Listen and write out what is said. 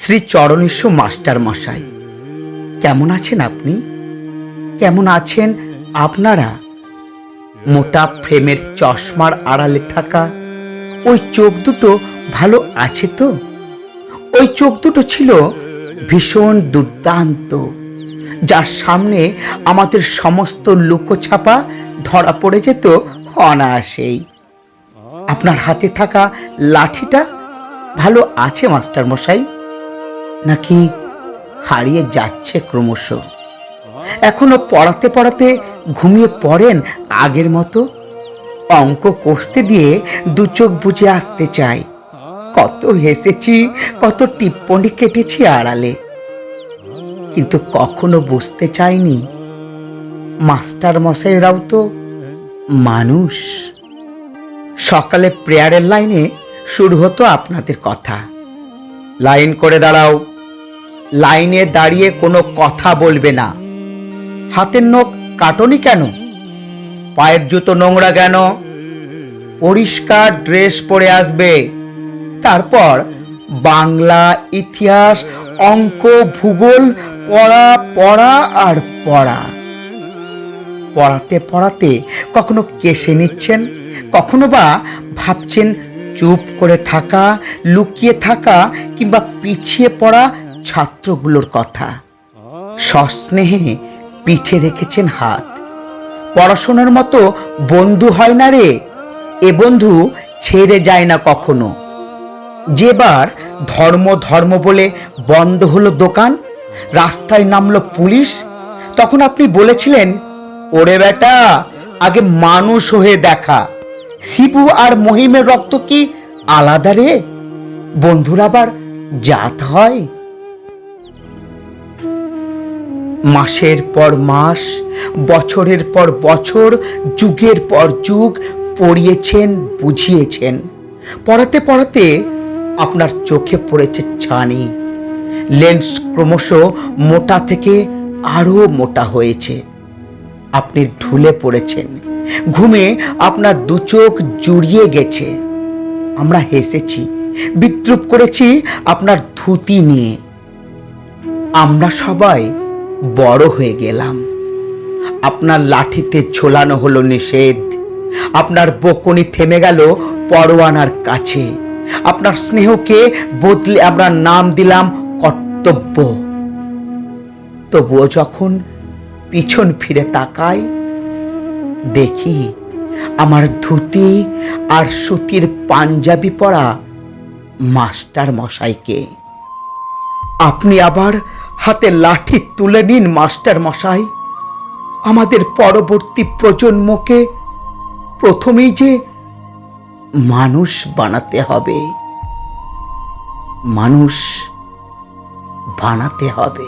Shri চরণেশ্বু master মশাই, কেমন আছেন আপনি? কেমন আছেন আপনারা? মোটা ফ্রেমের চশমার আড়ালে থাকা ওই চোখ দুটো ভালো আছে তো? ওই চোখ দুটো ছিল ভীষণ দুর্দান্ত, যার সামনে আমাদের সমস্ত লুকোছাপা ধরা পড়ে যেত অনায়াসেই। আপনার হাতে থাকা লাঠিটা ভালো আছে মাস্টার মশাই, নাকি হারিয়ে যাচ্ছে ক্রমশ? এখনো পড়াতে পড়াতে ঘুমিয়ে পড়েন আগের মতো? অঙ্ক কষতে দিয়ে দু চোখ বুজে আসতে চাই। কত হেসেছি, কত টিপ্পনি কেটেছি আড়ালে, কিন্তু কখনো বুঝতে চাইনি মাস্টার মশাইরাও তো মানুষ। সকালে প্রেয়ারের লাইনে শুরু হতো আপনাদের কথা, লাইন করে দাঁড়াও, লাইনে দাঁড়িয়ে কোনো কথা বলবে না, হাতের নখ কাটনি কেন, পায়ের জুতো নোংরা কেন, পরিষ্কার ড্রেস পরে আসবে। তারপর বাংলা, ইতিহাস, অঙ্ক, ভূগোল পড়া পড়া আর পড়া। পড়াতে পড়াতে কখনো কেশে নিচ্ছেন, কখনো বা ভাবছেন চুপ করে থাকা, লুকিয়ে থাকা কিংবা পিছিয়ে পড়া ছাত্রগুলোর কথা। সস্নেহে পিঠে রেখেছেন হাত। পড়াশোনার মতো বন্ধু হয় না রে, এ বন্ধু ছেড়ে যায় না কখনো। যেবার ধর্ম ধর্ম বলে বন্ধ হলো দোকান, রাস্তায় নামলো পুলিশ, তখন আপনি বলেছিলেন, ওরে বেটা, আগে মানুষ হয়ে দেখা। শিবু আর মহিমের রক্ত কি আলাদা রে? বন্ধুরা আবার জাত হয়? মাসের পর মাস, বছরের পর বছর, যুগের পর যুগ পড়িয়েছেন, বুঝিয়েছেন। পড়াতে পড়াতে আপনার চোখে পড়েছে ছানি। লেন্স ক্রমশ মোটা থেকে আরো মোটা হয়েছে। আপনি ঢুলে পড়েছেন, ঘুমে আপনার দু চোখ জুড়িয়ে গেছে। আমরা হেসেছি, বিদ্রুপ করেছি আপনার ধুতি নিয়ে। আমরা সবাই বড় হয়ে গেলাম। আপনার লাঠিতে ঝোলানো হলো নিষেধ, আপনার বকুনি থেমে গেল পরোয়ানার কাছে। আপনার স্নেহকে বদলে আমরা নাম দিলাম কর্তব্য। তবুও যখন পিছন ফিরে তাকাই, দেখি আমার ধুতি আর সুতির পাঞ্জাবি পরা মাস্টার মশাইকে। আপনি আবার হাতে লাঠি তুলে নিন মাস্টার মশাই। আমাদের পরবর্তী প্রজন্মকে প্রথমেই যে মানুষ বানাতে হবে, মানুষ বানাতে হবে।